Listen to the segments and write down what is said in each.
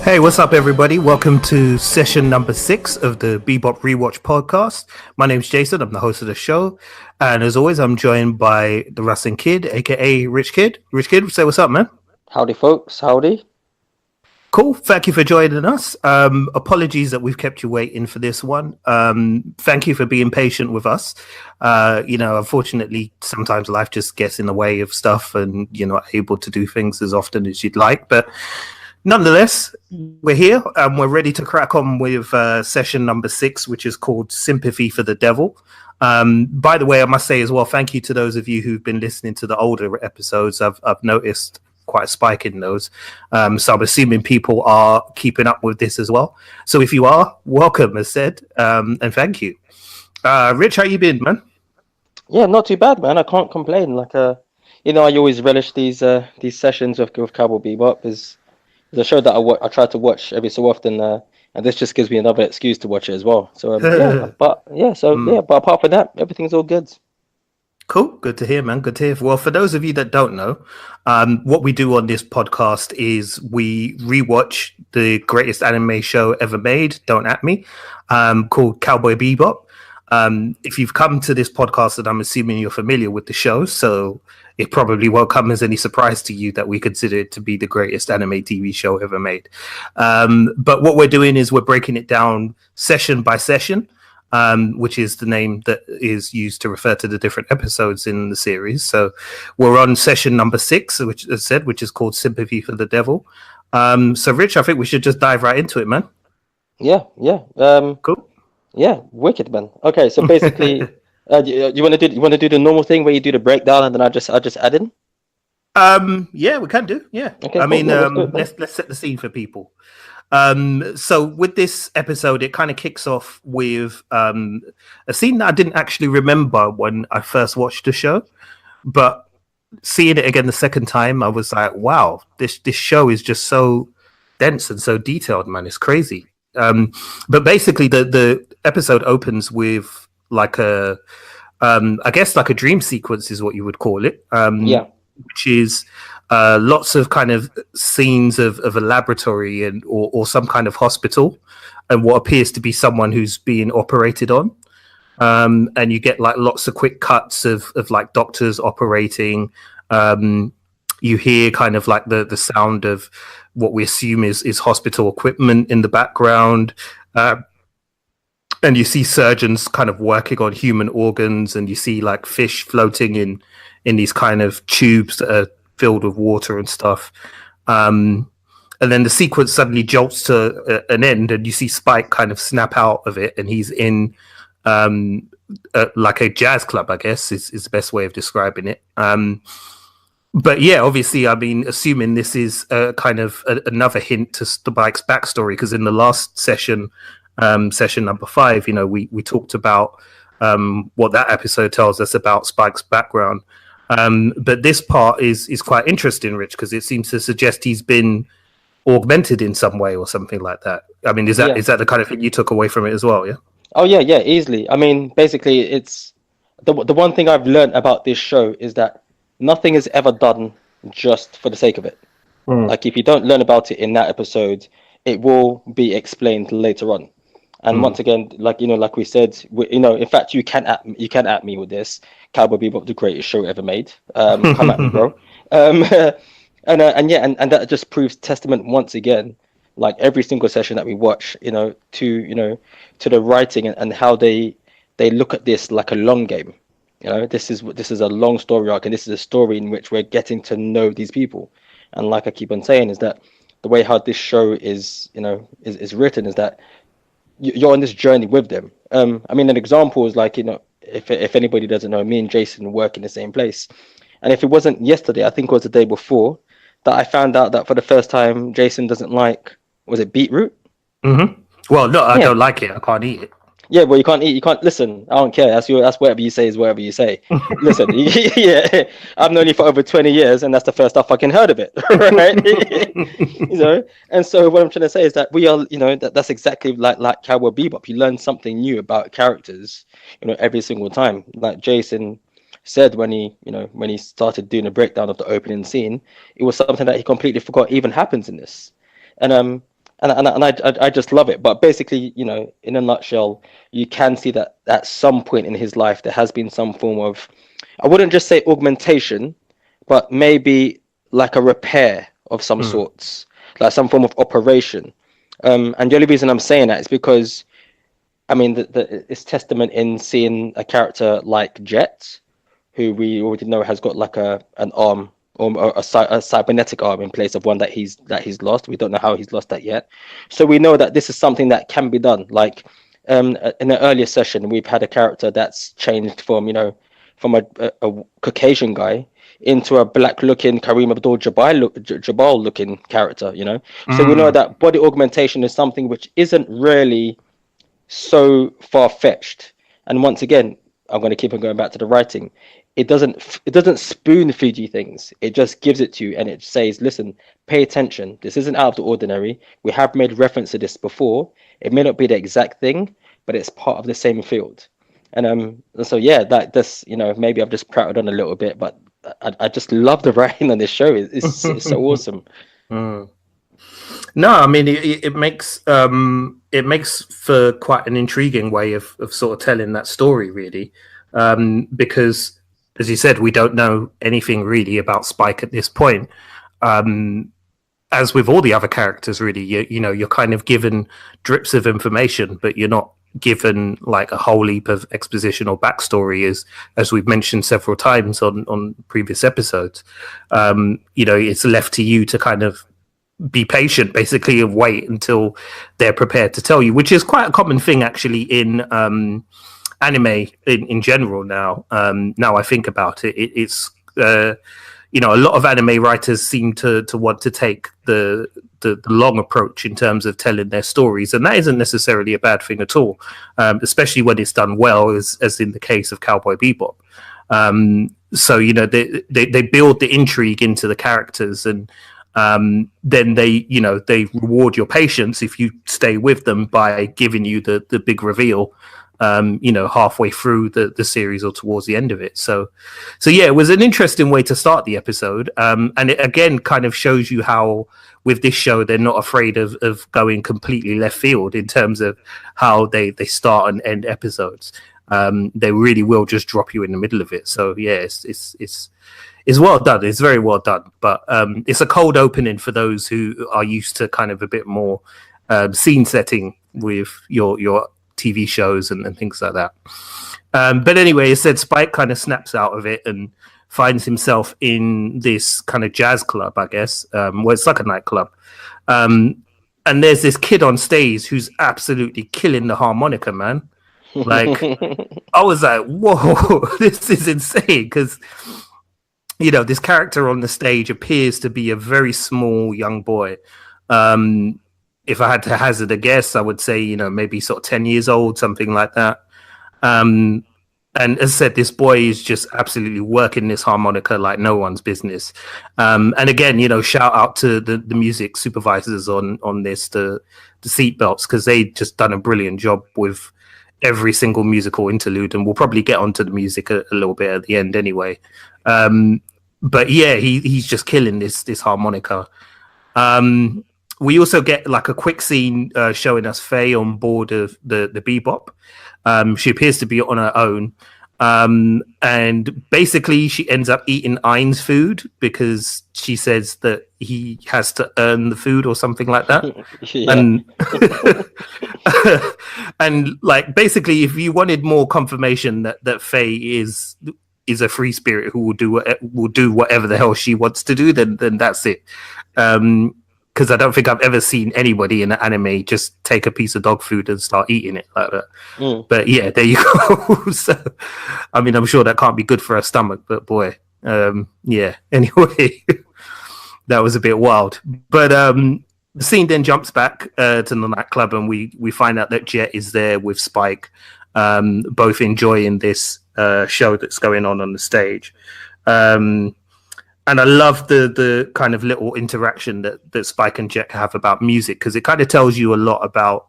Hey, what's up, everybody? Welcome to session number 6 of the Bebop Rewatch podcast. My name's Jason. I'm the host of the show. And as always, I'm joined by the Rustling Kid, aka Rich Kid. Rich Kid, say what's up, man. Howdy, folks. Howdy. Cool. Thank you for joining us. Apologies that we've kept you waiting for this one. Thank you for being patient with us. Unfortunately, sometimes life just gets in the way of stuff and you're not able to do things as often as you'd like. But nonetheless, we're here and we're ready to crack on with session number 6, which is called Sympathy for the Devil. By the way, I must say as well, thank you to those of you who've been listening to the older episodes. I've noticed quite a spike in those. So I'm assuming people are keeping up with this as well. So if you are, welcome, as said, and thank you. Rich, how you been, man? Yeah, not too bad, man. I can't complain. I always relish these sessions with Cowboy Bebop. Is a show that I try to watch every so often, and this just gives me another excuse to watch it as well. So but apart from that, everything's all good. Cool, good to hear, man. Good to hear. Well, for those of you that don't know, what we do on this podcast is we rewatch the greatest anime show ever made. Don't at me, called Cowboy Bebop. If you've come to this podcast, then I'm assuming you're familiar with the show, so it probably won't come as any surprise to you that we consider it to be the greatest anime TV show ever made. But what we're doing is we're breaking it down session by session, which is the name that is used to refer to the different episodes in the series. So we're on session number 6, which is called Sympathy for the Devil. So Rich, I think we should just dive right into it, man. Yeah. Cool. Yeah, wicked, man. Okay, so basically, you want to do the normal thing where you do the breakdown and then I just add in. Yeah, we can do. Yeah, okay. I mean, let's let's set the scene for people. So with this episode, it kind of kicks off with a scene that I didn't actually remember when I first watched the show, but seeing it again the second time, I was like, wow, this show is just so dense and so detailed, man. It's crazy. But basically the episode opens with like I guess like a dream sequence is what you would call it. Which is lots of kind of scenes of a laboratory and or some kind of hospital and what appears to be someone who's being operated on. And you get like lots of quick cuts of like doctors operating. You hear kind of like the sound of what we assume is hospital equipment in the background. And you see surgeons kind of working on human organs, and you see like fish floating in these kind of tubes that are filled with water and stuff. And then the sequence suddenly jolts to an end, and you see Spike kind of snap out of it, and he's in like a jazz club, I guess is the best way of describing it. But yeah, obviously, I mean, assuming this is kind of another hint to Spike's backstory, because in the last session, session number 5, we talked about what that episode tells us about Spike's background. But this part is quite interesting, Rich, because it seems to suggest he's been augmented in some way or something like that. I mean, is that the kind of thing you took away from it as well? Yeah. Oh yeah, easily. I mean, basically, it's the one thing I've learned about this show is that nothing is ever done just for the sake of it. Like if you don't learn about it in that episode, it will be explained later on. And once again, like we said, in fact, you can at me with this. Cowboy Bebop, the greatest show ever made. Come at me, bro. And that just proves testament once again, like every single session that we watch, to the writing and how they look at this like a long game. This is a long story arc, and this is a story in which we're getting to know these people. And like I keep on saying, is that the way how this show is written is that you're on this journey with them. I mean, an example is like, if anybody doesn't know, me and Jason work in the same place. And if it wasn't yesterday, I think it was the day before, that I found out that for the first time, Jason doesn't like, was it beetroot? Mm-hmm. Well, no, I don't like it. I can't eat it. Yeah, well, you can't eat. You can't listen. I don't care. That's whatever you say is whatever you say. Listen, yeah, I've known you for over 20 years, and that's the first I fucking heard of it, right? And so what I'm trying to say is that we are, that's exactly like Cowboy Bebop. You learn something new about characters, every single time. Like Jason said when he started doing a breakdown of the opening scene, it was something that he completely forgot even happens in this, and I just love it. But basically, in a nutshell, you can see that at some point in his life there has been some form of, I wouldn't just say augmentation, but maybe like a repair of some sorts, like some form of operation. And the only reason I'm saying that is because, I mean, it's testament in seeing a character like Jet, who we already know has got like an arm, or a cybernetic arm in place of one that he's lost. We don't know how he's lost that yet. So we know that this is something that can be done. Like in an earlier session, we've had a character that's changed from from a Caucasian guy into a black-looking Kareem Abdul-Jabbar looking character. So we know that body augmentation is something which isn't really so far-fetched. And once again, I'm going to keep on going back to the writing. It doesn't spoon feed you things. It just gives it to you, and it says, listen, pay attention. This isn't out of the ordinary. We have made reference to this before. It may not be the exact thing, but it's part of the same field. And so yeah, maybe I've just prattled on a little bit, but I just love the writing on this show. It's so awesome. No, I mean it makes for quite an intriguing way of sort of telling that story, really, because as you said, we don't know anything really about Spike at this point. As with all the other characters, really, you're kind of given drips of information, but you're not given like a whole heap of exposition or backstory, as we've mentioned several times on previous episodes. It's left to you to kind of be patient, basically, and wait until they're prepared to tell you, which is quite a common thing actually in anime in general now. Now I think about it, it's a lot of anime writers seem to want to take the long approach in terms of telling their stories, and that isn't necessarily a bad thing at all, especially when it's done well, as in the case of Cowboy Bebop. So they build the intrigue into the characters, and then they reward your patience if you stay with them by giving you the big reveal halfway through the series or towards the end of it. So yeah, it was an interesting way to start the episode, and it again kind of shows you how with this show they're not afraid of going completely left field in terms of how they start and end episodes. They really will just drop you in the middle of it. So yeah, it's well done. It's very well done, but it's a cold opening for those who are used to kind of a bit more scene setting with your TV shows and things like that. But anyway, it said Spike kind of snaps out of it and finds himself in this kind of jazz club, I guess, where it's like a nightclub. And there's this kid on stage who's absolutely killing the harmonica, man. Like, I was like, whoa, this is insane, because this character on the stage appears to be a very small young boy. If I had to hazard a guess, I would say, maybe sort of 10 years old, something like that. And as I said, this boy is just absolutely working this harmonica like no one's business. And again, shout out to the music supervisors on this, the seatbelts, because they just done a brilliant job with every single musical interlude. And we'll probably get onto the music a little bit at the end anyway. But yeah, he's just killing this harmonica. We also get like a quick scene showing us Faye on board of the Bebop. She appears to be on her own. And basically she ends up eating Ein's food because she says that he has to earn the food or something like that. And like basically if you wanted more confirmation that Faye is a free spirit who will do whatever the hell she wants to do, then that's it. Because I don't think I've ever seen anybody in an anime just take a piece of dog food and start eating it like that. But yeah, there you go. So, I mean, I'm sure that can't be good for her stomach, but boy, yeah. Anyway, that was a bit wild. But The scene then jumps back to the nightclub, and we find out that Jet is there with Spike, both enjoying this show that's going on the stage. And I love the kind of little interaction that Spike and Jet have about music, because it kind of tells you a lot about,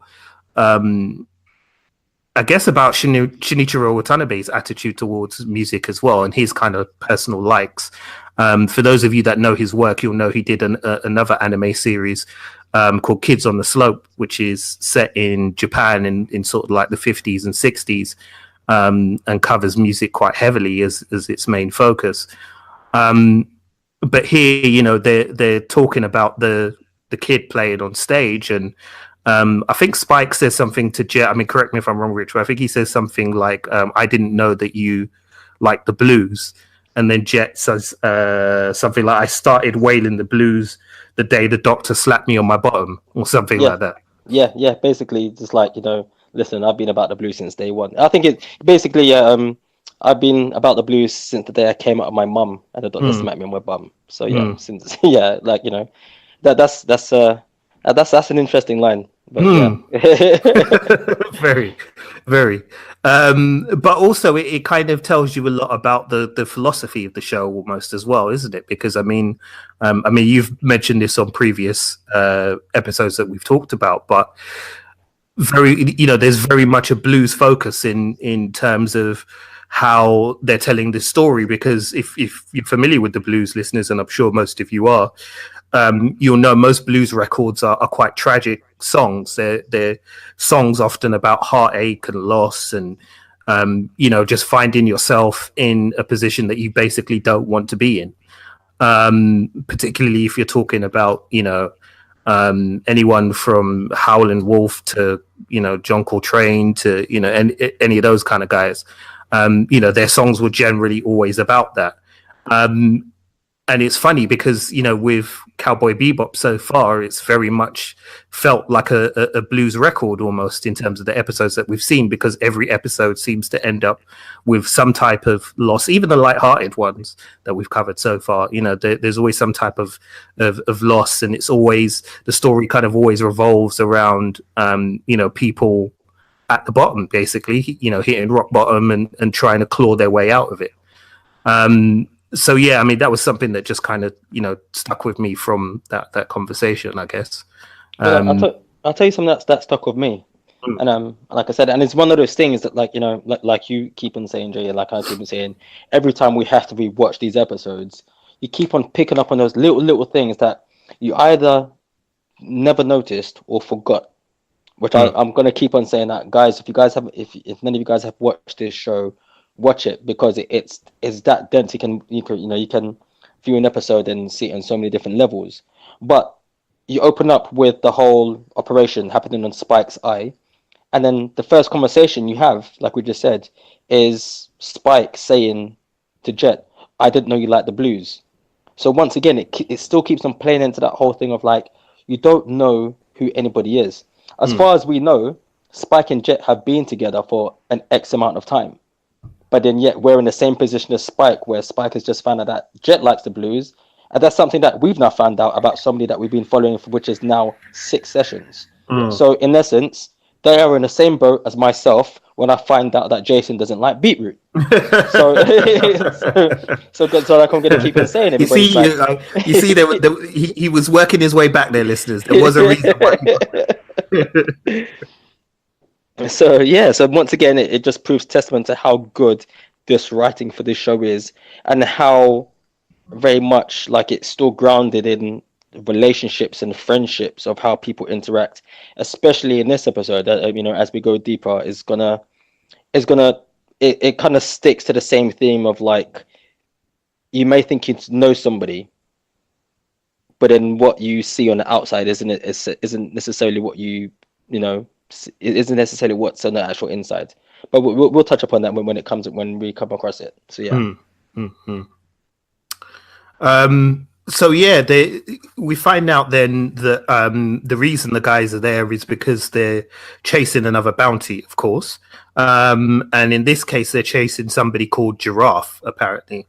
I guess, about Shinichiro Watanabe's attitude towards music as well, and his kind of personal likes. For those of you that know his work, you'll know he did another anime series called Kids on the Slope, which is set in Japan in sort of like the 50s and 60s, and covers music quite heavily as its main focus. But here, you know, they're talking about the kid playing on stage, and I think Spike says something to Jet. I mean, correct me if I'm wrong, Rich, but I think he says something like, "I didn't know that you like the blues," and then Jet says something like, "I started wailing the blues the day the doctor slapped me on my bottom," or something like that. Yeah. Basically, just like, you know, listen, I've been about the blues since day one. I think it basically, I've been about the blues since the day I came out of my mum and the doctor smacked me on my bum. So yeah, since like, you know, that's an interesting line. But yeah. Very, very. But also it kind of tells you a lot about the philosophy of the show almost as well, isn't it? Because I mean, you've mentioned this on previous episodes that we've talked about, but there's very much a blues focus in terms of how they're telling this story. Because if you're familiar with the blues, listeners, and I'm sure most of you are, you'll know most blues records are quite tragic songs. They're songs often about heartache and loss, and just finding yourself in a position that you basically don't want to be in. Particularly if you're talking about anyone from Howlin' Wolf to John Coltrane to any of those kind of guys. Their songs were generally always about that. And it's funny because, with Cowboy Bebop so far, it's very much felt like a blues record almost in terms of the episodes that we've seen, because every episode seems to end up with some type of loss, even the lighthearted ones that we've covered so far. There's always some type of loss, and it's always, the story kind of always revolves around, people at the bottom, basically, hitting rock bottom and trying to claw their way out of it. So yeah, I mean, that was something that just kind of stuck with me from that conversation, I guess. I'll tell you something that stuck with me, and like I said, and it's one of those things that, like you keep on saying, Jay, like I keep on saying, every time we have to rewatch these episodes, you keep on picking up on those little things that you either never noticed or forgot. Which I'm gonna keep on saying that, guys. If none of you guys have watched this show, watch it, because it's that dense. You can view an episode and see it on so many different levels. But you open up with the whole operation happening on Spike's eye, and then the first conversation you have, like we just said, is Spike saying to Jet, "I didn't know you liked the blues." So once again, it still keeps on playing into that whole thing of, like, you don't know who anybody is. As far as we know, Spike and Jet have been together for an X amount of time. But then yet we're in the same position as Spike, where Spike has just found out that Jet likes the blues. And that's something that we've now found out about somebody that we've been following for, which is now 6 sessions. So in essence, they are in the same boat as myself when I find out that Jason doesn't like beetroot. so like I'm going to keep on saying it. You see, he was working his way back there, listeners. There was a reason why. So once again, it just proves testament to how good this writing for this show is, and how very much like it's still grounded in relationships and friendships of how people interact, especially in this episode. As we go deeper, it kind of sticks to the same theme of, like, you may think you know somebody, but then what you see on the outside isn't necessarily what it isn't necessarily what's on the actual inside. But we'll touch upon that when we come across it. So yeah. So yeah, we find out then that the reason the guys are there is because they're chasing another bounty, of course. And in this case, they're chasing somebody called Giraffe, apparently.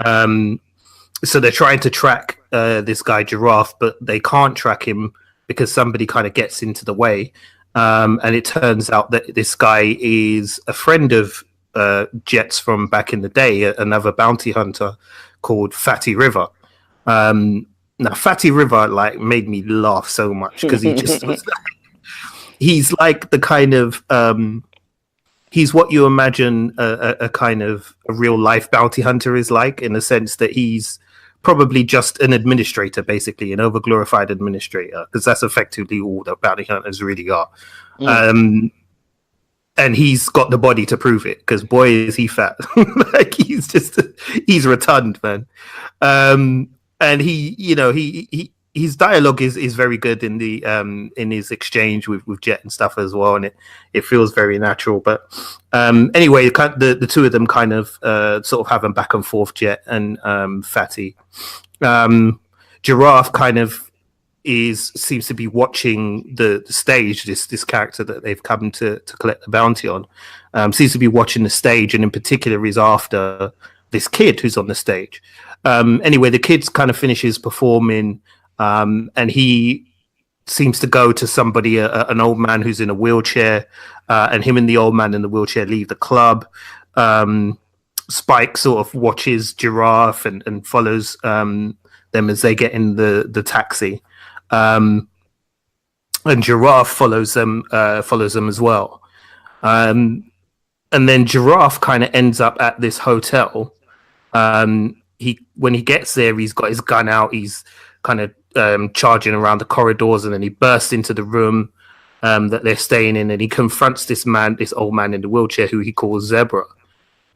So they're trying to track this guy Giraffe, but they can't track him because somebody kind of gets into the way. And it turns out that this guy is a friend of Jet's from back in the day, another bounty hunter called Fatty River. Now, Fatty River like made me laugh so much because he just was he's like the kind of he's what you imagine a kind of a real life bounty hunter is like, in the sense that he's probably just an administrator, basically an overglorified administrator, because that's effectively all that bounty hunters really are. And he's got the body to prove it, because boy is he fat. Like he's rotund, man. And his dialogue is very good in the in his exchange with Jet and stuff as well, and it feels very natural. But anyway, the two of them kind of sort of have a back and forth, Jet and Fatty. Giraffe kind of seems to be watching the stage. This character that they've come to collect the bounty on seems to be watching the stage, and in particular is after this kid who's on the stage. Anyway, the kid kind of finishes performing, and he seems to go to somebody, an old man who's in a wheelchair, and him and the old man in the wheelchair leave the club. Spike sort of watches Giraffe and follows them as they get in the taxi. And Giraffe follows them as well. And then Giraffe kind of ends up at this hotel. When he gets there, he's got his gun out. He's kind of charging around the corridors, and then he bursts into the room that they're staying in, and he confronts this old man in the wheelchair, who he calls Zebra.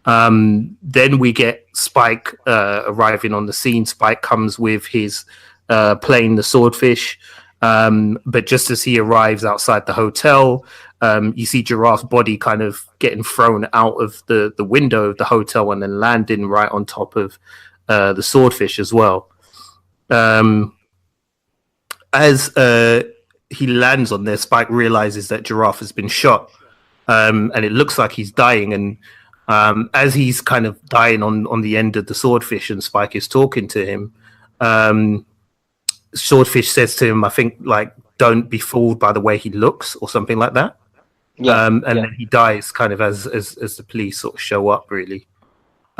Then we get Spike arriving on the scene. Spike comes with his plane, the Swordfish. But just as he arrives outside the hotel, you see Giraffe's body kind of getting thrown out of the window of the hotel and then landing right on top of the Swordfish as well. As he lands on there, Spike realizes that Giraffe has been shot, and it looks like he's dying. And as he's kind of dying on the end of the Swordfish, and Spike is talking to him, Swordfish says to him, I think, like, don't be fooled by the way he looks, or something like that. Then he dies kind of as the police sort of show up, really.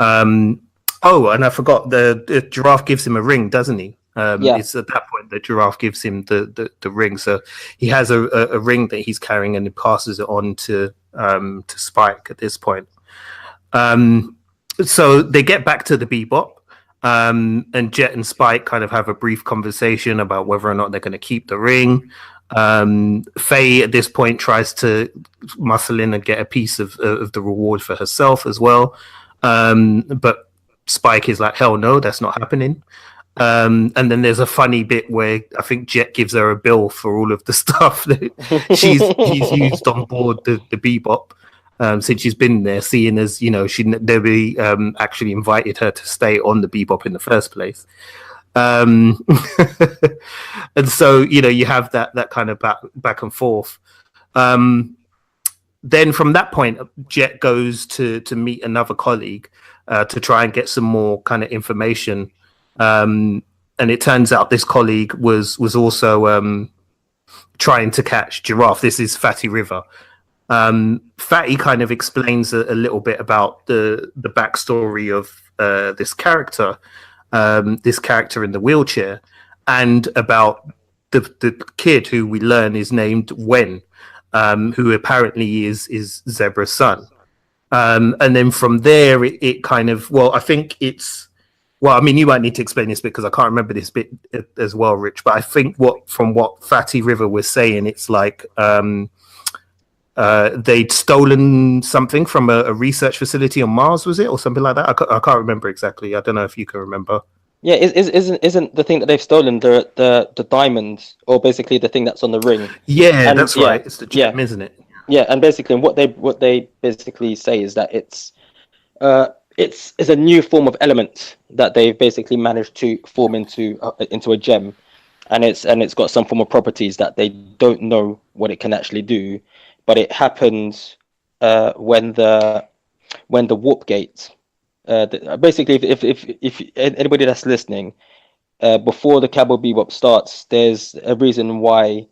Oh, and I forgot, the Giraffe gives him a ring, doesn't he? It's at that point that Giraffe gives him the ring. So he has a ring that he's carrying, and he passes it on to Spike at this point. So they get back to the Bebop. And Jet and Spike kind of have a brief conversation about whether or not they're going to keep the ring. Faye at this point tries to muscle in and get a piece of the reward for herself as well. But Spike is like, hell no, that's not happening. And then there's a funny bit where I think Jet gives her a bill for all of the stuff that she's used on board the Bebop. Since she's been there, seeing as, nobody actually invited her to stay on the Bebop in the first place. And so, you have that kind of back and forth. Then from that point, Jet goes to meet another colleague to try and get some more kind of information. And it turns out this colleague was also trying to catch Giraffe. This is Fatty River. Fatty kind of explains a little bit about the backstory of this character in the wheelchair, and about the kid who we learn is named Wen, who apparently is Zebra's son. And then from there, it kind of, I think it's, I mean, you might need to explain this bit because I can't remember this bit as well, Rich, but I think from what Fatty River was saying, it's like, they'd stolen something from a research facility on Mars, was it, or something like that? I can't remember exactly. I don't know if you can remember. Yeah, isn't the thing that they've stolen the diamond, or basically the thing that's on the ring? Yeah, and, that's right. It's the gem, isn't it? Yeah, and basically what they basically say is that it's a new form of element that they've basically managed to form into a gem, and it's got some form of properties that they don't know what it can actually do. But it happened when the warp gate. Basically, if anybody that's listening, before the Cowboy Bebop starts, there's a reason why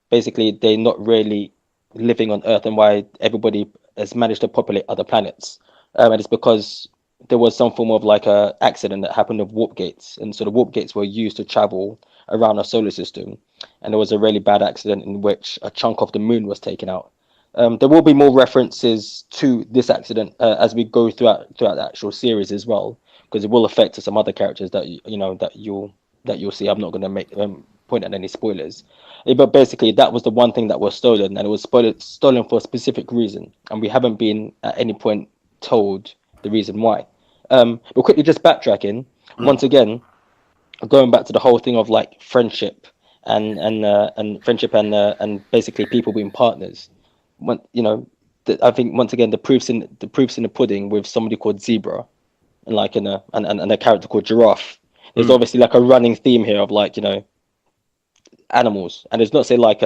basically they're not really living on Earth and why everybody has managed to populate other planets. And it's because there was some form of like a accident that happened with warp gates, and so the warp gates were used to travel around our solar system, and there was a really bad accident in which a chunk of the moon was taken out. There will be more references to this accident as we go throughout the actual series as well, because it will affect some other characters that you'll see. I'm not going to make point at any spoilers, but basically that was the one thing that was stolen, and it was stolen for a specific reason, and we haven't been at any point told the reason why. But quickly, just backtracking once again, going back to the whole thing of like friendship and friendship and basically people being partners. I think once again the proofs in the pudding with somebody called Zebra and like and a character called Giraffe. There's obviously like a running theme here of like animals, and it's not say like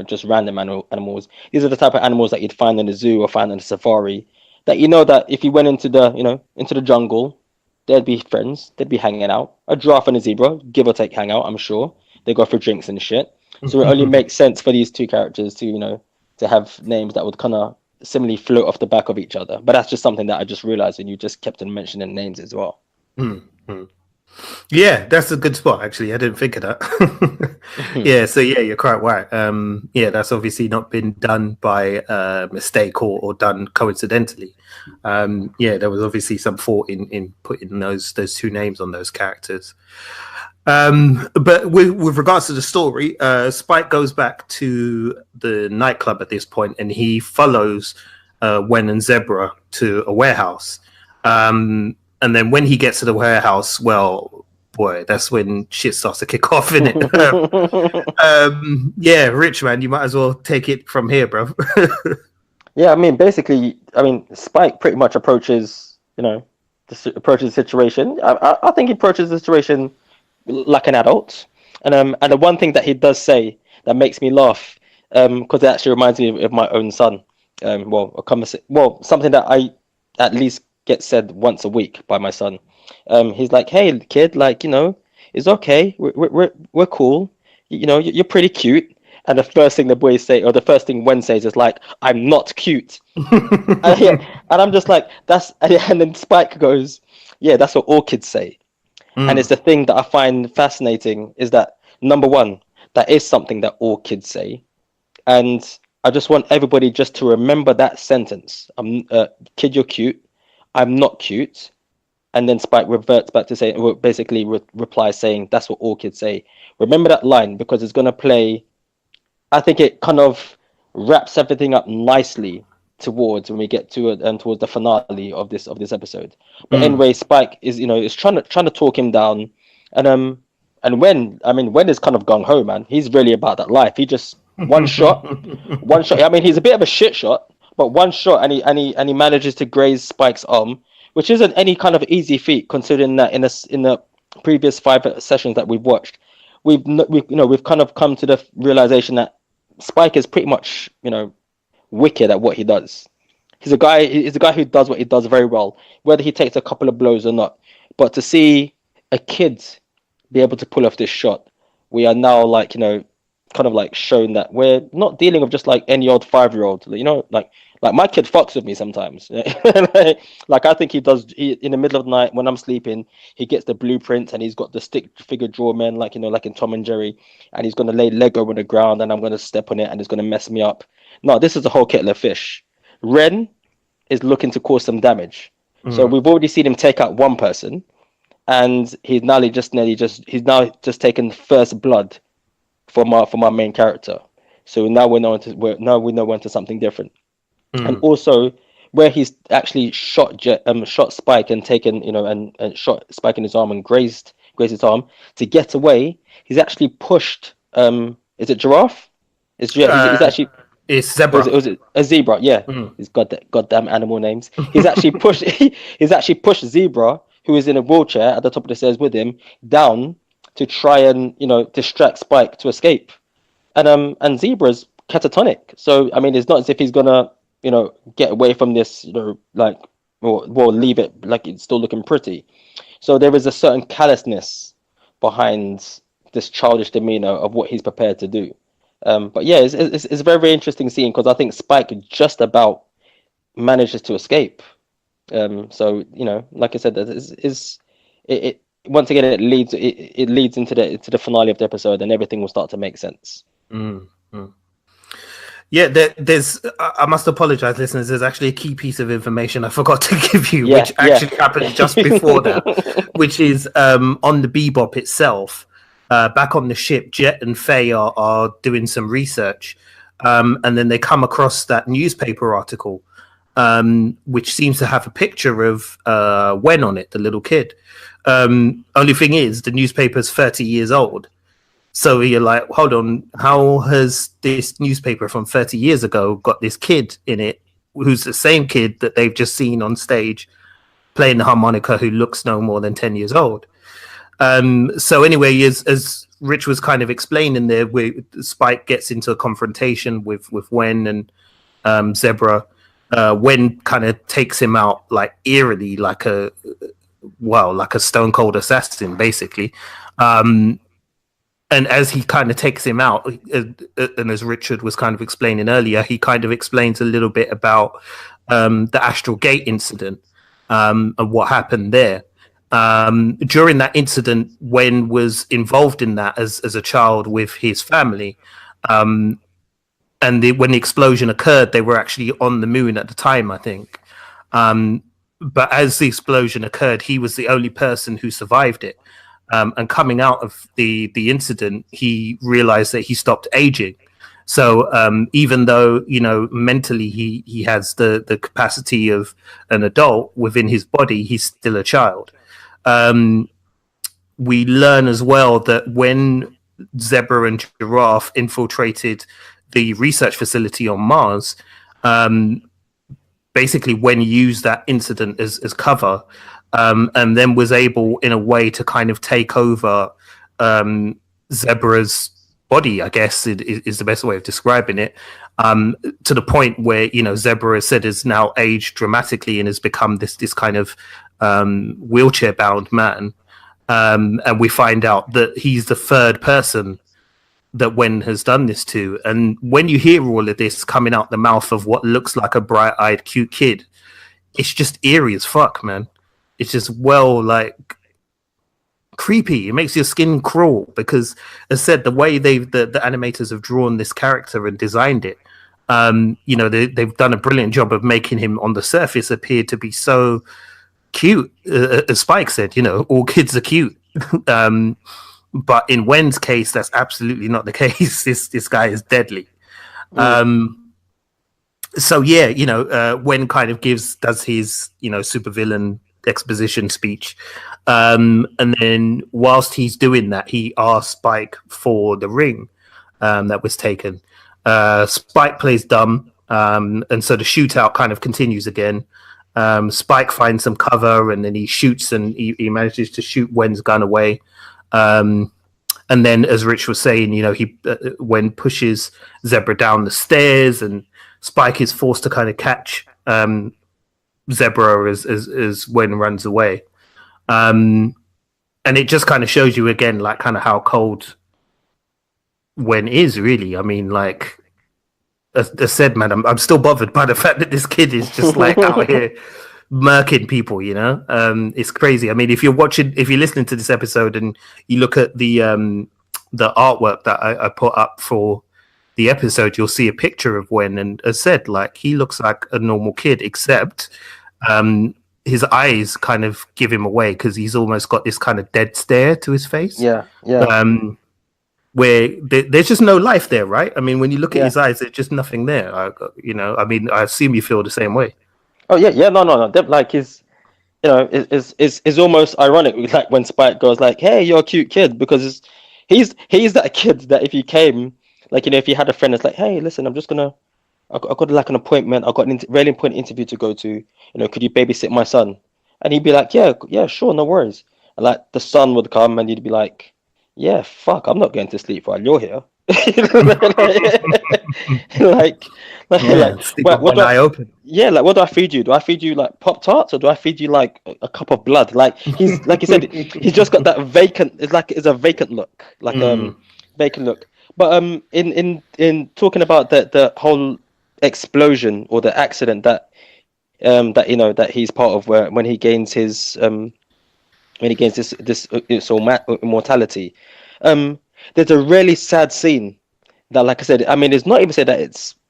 just random animals. These are the type of animals that you'd find in the zoo or find in a safari. That that if you went into the jungle, they'd be friends. They'd be hanging out. A giraffe and a zebra, give or take, hang out. I'm sure they go for drinks and shit. So it only makes sense for these two characters to to have names that would kind of similarly float off the back of each other. But that's just something that I just realized, and you just kept on mentioning names as well. Mm-hmm. Yeah, that's a good spot. Actually, I didn't think of that. Yeah, so yeah, you're quite right. Yeah, that's obviously not been done by mistake or done coincidentally. Yeah, there was obviously some thought in putting those two names on those characters. But with regards to the story, Spike goes back to the nightclub at this point, and he follows Wen and Zebra to a warehouse. And then when he gets to the warehouse, well, boy, that's when shit starts to kick off, innit? Yeah, Rich, man, you might as well take it from here, bro. Yeah, I mean, basically, Spike pretty much approaches the situation. I think he approaches the situation like an adult. And the one thing that he does say that makes me laugh, because it actually reminds me of my own son. Something that I at least get said once a week by my son. He's like, "Hey, kid, like it's okay. We're cool. You're pretty cute." And the first thing the boys say, or the first thing Wen says, is like, "I'm not cute." And I'm just like, "That's." And then Spike goes, "Yeah, that's what all kids say." And it's the thing that I find fascinating is that number one, that is something that all kids say, and I just want everybody just to remember that sentence. Kid, you're cute. I'm not cute. And then Spike reverts back to say, basically replies saying, that's what all kids say. Remember that line, because it's going to play, I think it kind of wraps everything up nicely towards when we get to it and towards the finale of this episode. But anyway, Spike is trying to talk him down. And Wen is kind of gung ho, man. He's really about that life. He just one shot. I mean, he's a bit of a shit shot, but one shot and he manages to graze Spike's arm, which isn't any kind of easy feat, considering that in the previous 5 sessions that we've watched, we've kind of come to the realization that Spike is pretty much wicked at what he does. He's a guy who does what he does very well, whether he takes a couple of blows or not. But to see a kid be able to pull off this shot, we are now kind of like shown that we're not dealing with just like any old 5-year-old. Like my kid fucks with me sometimes. Like I think he does. In the middle of the night when I'm sleeping, he gets the blueprints and he's got the stick figure draw men, like in Tom and Jerry, and he's gonna lay Lego on the ground and I'm gonna step on it and it's gonna mess me up. No, this is a whole kettle of fish. Ren is looking to cause some damage. So we've already seen him take out one person, and he's now just taken first blood from our main character. So now we know into something different. And also where he's actually shot Spike and taken and shot Spike in his arm and grazed his arm to get away. He's actually pushed. Is it Giraffe? He's actually. It's Zebra. Was it a zebra? Yeah. He's got that goddamn animal names. He's actually pushed. He's actually pushed Zebra, who is in a wheelchair at the top of the stairs with him, down to try and distract Spike to escape. And Zebra's catatonic. So I mean, it's not as if he's gonna get away from this or leave it like it's still looking pretty. So there is a certain callousness behind this childish demeanor of what he's prepared to do. But yeah, it's a very, very interesting scene because I think Spike just about manages to escape. So like I said, that it once again it leads into the finale of the episode, and everything will start to make sense. Mm-hmm. Yeah, there's. I must apologize, listeners. There's actually a key piece of information I forgot to give you, which actually happened just before that, which is on the Bebop itself. Back on the ship, Jet and Faye are doing some research, and then they come across that newspaper article, which seems to have a picture of Wen on it, the little kid. Only thing is, the newspaper's 30 years old. So you're like, hold on, how has this newspaper from 30 years ago got this kid in it, who's the same kid that they've just seen on stage playing the harmonica, who looks no more than 10 years old? So anyway, as Rich was kind of explaining there, Spike gets into a confrontation with Wen and Zebra. Wen kind of takes him out like eerily, like a stone cold assassin, basically. And as he kind of takes him out, and as Richard was kind of explaining earlier, he kind of explains a little bit about the Astral Gate incident and what happened there. During that incident, Wen was involved in that as a child with his family. And when the explosion occurred, they were actually on the moon at the time, I think. But as the explosion occurred, he was the only person who survived it. And coming out of the incident, he realized that he stopped aging. So even though, mentally he has the capacity of an adult within his body, he's still a child. We learn as well that when Zebra and Giraffe infiltrated the research facility on Mars, basically Wen used that incident as cover. And then was able, in a way, to kind of take over Zebra's body, I guess is the best way of describing it, to the point where, Zebra said has now aged dramatically and has become this kind of wheelchair-bound man. And we find out that he's the third person that Wen has done this to. And when you hear all of this coming out the mouth of what looks like a bright-eyed, cute kid, it's just eerie as fuck, man. It's just creepy. It makes your skin crawl because, as said, the way the animators have drawn this character and designed it, they've done a brilliant job of making him on the surface appear to be so cute. As Spike said, all kids are cute. But in Wen's case, that's absolutely not the case. This guy is deadly. So yeah, Wen kind of does his supervillain exposition speech, and then whilst he's doing that, he asks Spike for the ring that was taken. Spike plays dumb, and so the shootout kind of continues again. Spike finds some cover, and then he shoots, and he manages to shoot Wen's gun away. And then, as Rich was saying, Wen pushes Zebra down the stairs, and Spike is forced to kind of catch Zebra as Wen runs away. And it just kind of shows you again, like, kind of how cold Wen is, really. I mean, like, as said, man, I'm still bothered by the fact that this kid is just like out here murking people, it's crazy. I mean, if you're listening to this episode and you look at the artwork that I put up for the episode, you'll see a picture of Wen, and as said, like, he looks like a normal kid, except his eyes kind of give him away because he's almost got this kind of dead stare to his face. Yeah. Where there's just no life there, right? I mean, when you look at his eyes, there's just nothing there. I mean, I assume you feel the same way. Oh yeah, no. Like, it's almost ironic, like when Spike goes like, "Hey, you're a cute kid," because he's that kid that if he came, like, if you had a friend that's like, "Hey, listen, I've got like an appointment. I've got a really important interview to go to. Could you babysit my son?" And he'd be like, "Yeah, sure, no worries." And like the son would come, and he'd be like, "Yeah, fuck, I'm not going to sleep while you're here." like, Yeah, sleep with what one do I? eye open. Yeah, like what do I feed you? Do I feed you like Pop Tarts or do I feed you like a cup of blood? Like he's like you said, he's just got that vacant. It's a vacant look, like Mm, vacant look. But in talking about the whole explosion or the accident that that he's part of, where when he gains this immortality, um, there's a really sad scene that, like I said, I mean, it's not even said that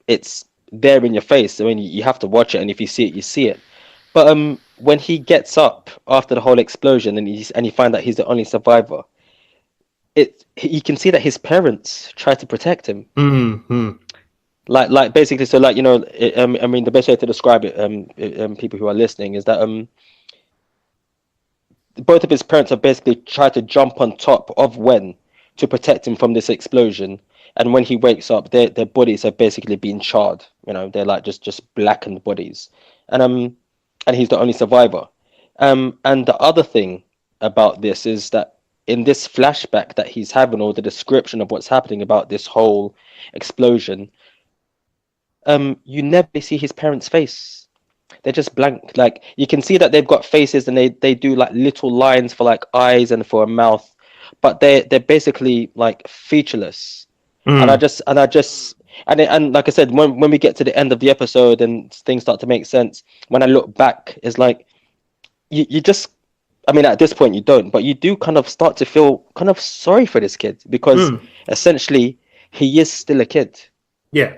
it's there in your face. I mean, you have to watch it, and if you see it, you see it. But when he gets up after the whole explosion, and you find that he's the only survivor, you can see that his parents try to protect him. mm. Like basically, so like I mean, the best way to describe it, people who are listening, is that both of his parents have basically tried to jump on top of Wen to protect him from this explosion. And when he wakes up, their bodies have basically been charred. They're like just blackened bodies, and he's the only survivor. And the other thing about this is that in this flashback that he's having, or the description of what's happening about this whole explosion, you never see his parents' face. They're just blank. Like you can see that they've got faces, and they do like little lines for like eyes and for a mouth, but they're basically like featureless. And I Mm. just and I just and like I said, when we get to the end of the episode and things start to make sense, when I look back, it's like you just, I mean, at this point you don't, but you do kind of start to feel kind of sorry for this kid, because Mm. essentially he is still a kid. Yeah.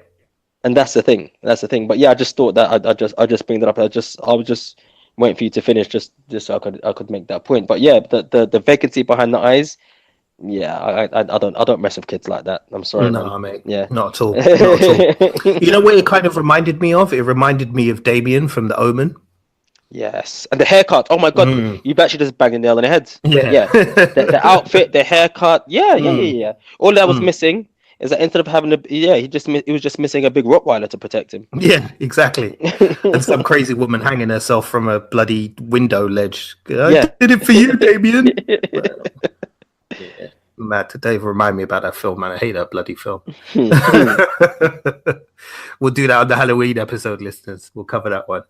And that's the thing. That's the thing. But yeah, I just thought that I just bring that up. I was just waiting for you to finish, just so I could make that point. But yeah, the vacancy behind the eyes. Yeah, I don't mess with kids like that. I'm sorry, man. No, mate, Yeah. not at all. Not at all. You know what it kind of reminded me of? It reminded me of Damien from The Omen. Yes, and the haircut. Oh my God, Mm. you've actually just banged the nail on the head. Yeah. Yeah, the outfit, the haircut. Yeah, yeah, Mm. yeah, yeah. All that was Mm. missing is that instead of having he was just missing a big Rottweiler to protect him. Yeah, exactly. And some crazy woman hanging herself from a bloody window ledge. I Yeah. did it for you, Damien. Well, yeah. Matt, today remind me about that film, man. I hate that bloody film. We'll do that on the Halloween episode, listeners. We'll cover that one.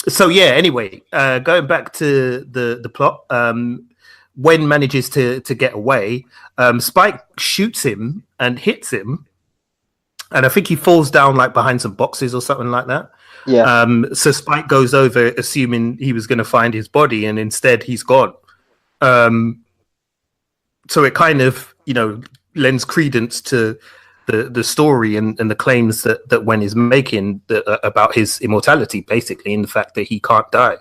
So yeah, anyway, going back to the plot, Wen manages to get away. Spike shoots him and hits him, and I think he falls down like behind some boxes or something like that. Yeah. So Spike goes over, assuming he was going to find his body, and instead he's gone. So it kind of, lends credence to the story and the claims that Wen is making about his immortality, basically, and the fact that he can't die.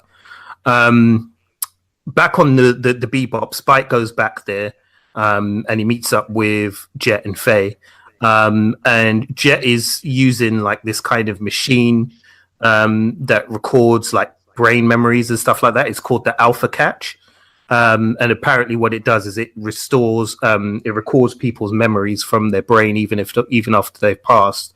Back on the Bebop, Spike goes back there, and he meets up with Jet and Faye. And Jet is using like this kind of machine that records like brain memories and stuff like that. It's called the Alpha Catch. And apparently what it does is it records people's memories from their brain, even after they've passed.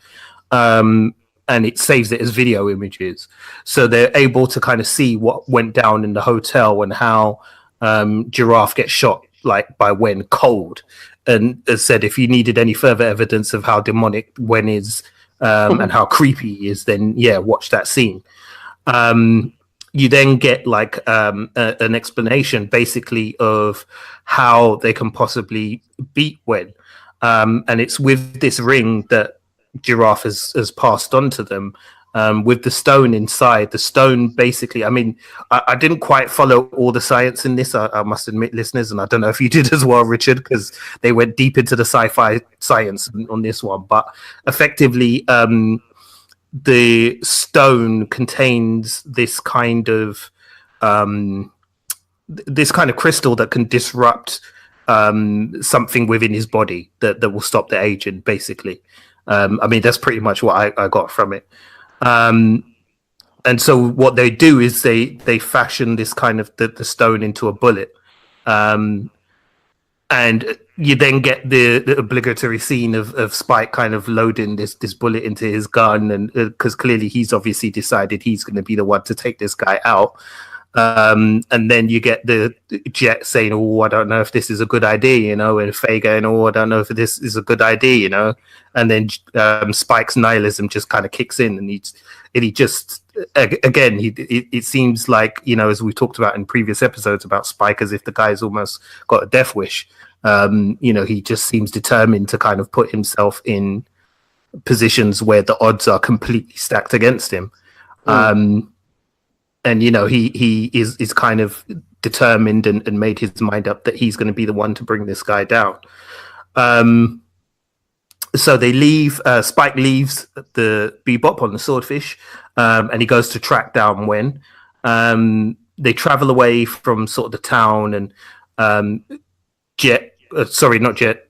And it saves it as video images. So they're able to kind of see what went down in the hotel and how Giraffe gets shot like by Wen cold. And as said, if you needed any further evidence of how demonic Wen is and how creepy he is, then yeah, watch that scene. You then get like an explanation basically of how they can possibly beat Wen. And it's with this ring that Giraffe has passed on to them, with the stone inside. The stone basically, I mean, I didn't quite follow all the science in this, I must admit, listeners, and I don't know if you did as well, Richard, because they went deep into the sci-fi science on this one. But effectively, the stone contains this kind of crystal that can disrupt something within his body that will stop the aging, basically. I mean, that's pretty much what I got from it. And so what they do is they fashion this kind of the stone into a bullet. And you then get the obligatory scene of Spike kind of loading this bullet into his gun, and because clearly he's obviously decided he's going to be the one to take this guy out. And then you get the Jet saying, "Oh, I don't know if this is a good idea," you know, and Faye going, "Oh, I don't know if this is a good idea," you know, and then Spike's nihilism just kind of kicks in, and he just again, it seems like, you know, as we talked about in previous episodes about Spike, as if the guy's almost got a death wish. You know, he just seems determined to kind of put himself in positions where the odds are completely stacked against him. And you know, he is kind of determined and made his mind up that he's going to be the one to bring this guy down. So they leave. Spike leaves the Bebop on the Swordfish, and he goes to track down Wen. They travel away from sort of the town, and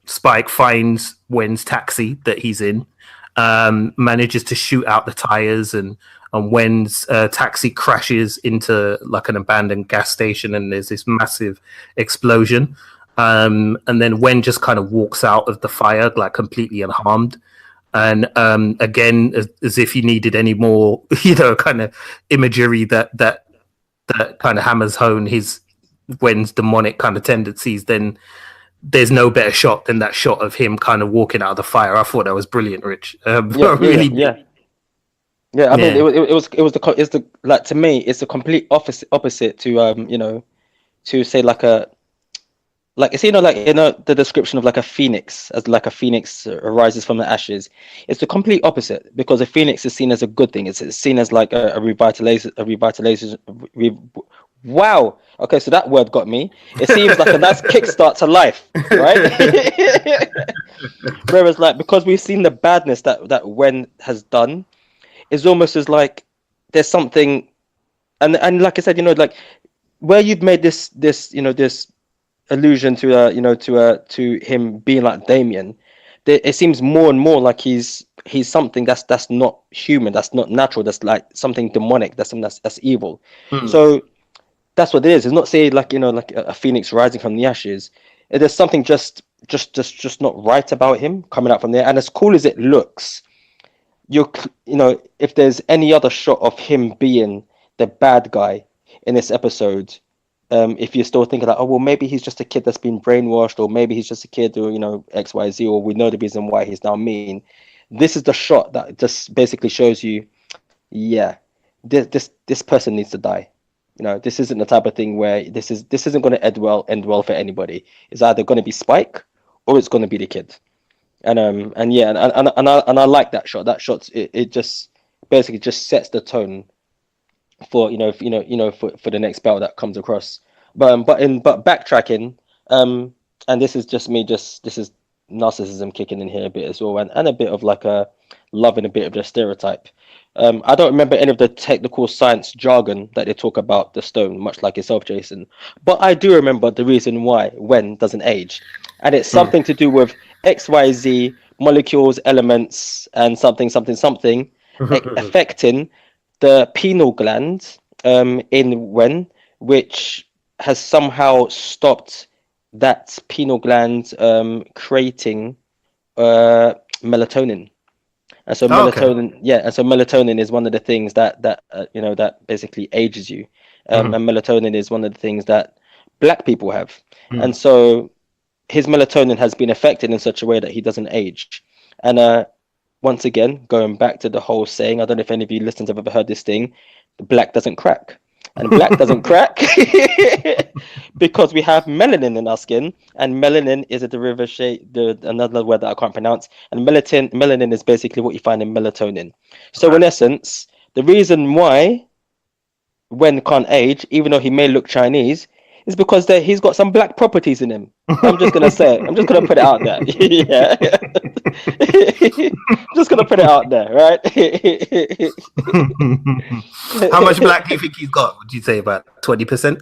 Spike finds Wen's taxi that he's in, manages to shoot out the tires, and Wen's taxi crashes into like an abandoned gas station, and there's this massive explosion. And then Wen just kind of walks out of the fire like completely unharmed. And again, as if he needed any more, you know, kind of imagery that kind of hammers home Wen's demonic kind of tendencies, then there's no better shot than that shot of him kind of walking out of the fire. I thought that was brilliant, Rich. Yeah. I mean, it's the like, to me, it's the complete opposite to you know, to say like it's, you know, like, you know, the description of like a phoenix, as like a phoenix arises from the ashes. It's the complete opposite, because a phoenix is seen as a good thing. It's seen as like a revitalization. Wow. Okay, so that word got me. It seems like a nice kickstart to life, right? Whereas, like, because we've seen the badness that Wen has done, it's almost as like there's something, and like I said, you know, like where you've made this you know, this allusion to you know, to him being like Damien, it seems more and more like he's something that's not human, that's not natural, that's like something demonic, that's something that's evil. So that's what it is. It's not saying like, you know, like a phoenix rising from the ashes. There's something just not right about him coming out from there. And as cool as it looks, you know, if there's any other shot of him being the bad guy in this episode, if you're still thinking like, oh well, maybe he's just a kid that's been brainwashed, or maybe he's just a kid, or, you know, XYZ, or we know the reason why he's now mean. This is the shot that just basically shows you, yeah, this person needs to die. You know, this isn't the type of thing where this isn't going to end well for anybody. It's either going to be Spike or it's going to be the kid. And I like that shot. That shot, it just basically just sets the tone for, you know, for the next battle that comes across. But backtracking, and this is just me, this is narcissism kicking in here a bit as well, and a bit of like a loving a bit of the stereotype. I don't remember any of the technical science jargon that they talk about the stone, much like yourself, Jason. But I do remember the reason why Wen doesn't age. And it's something to do with XYZ, molecules, elements, and something affecting the pineal gland in Wen, which has somehow stopped that pineal gland creating melatonin. And so melatonin is one of the things that you know, that basically ages you. And melatonin is one of the things that black people have. And so his melatonin has been affected in such a way that he doesn't age. And once again, going back to the whole saying, I don't know if any of you listeners have ever heard this thing, black doesn't crack. And black doesn't crack because we have melanin in our skin, and melanin is a derivative, another word that I can't pronounce. And melanin is basically what you find in melatonin. So in essence, the reason why Wen can't age, even though he may look Chinese, is because he's got some black properties in him. I'm just gonna say it. I'm just gonna put it out there. Yeah. I'm just gonna put it out there, right? How much black do you think he's got? Would you say about 20%?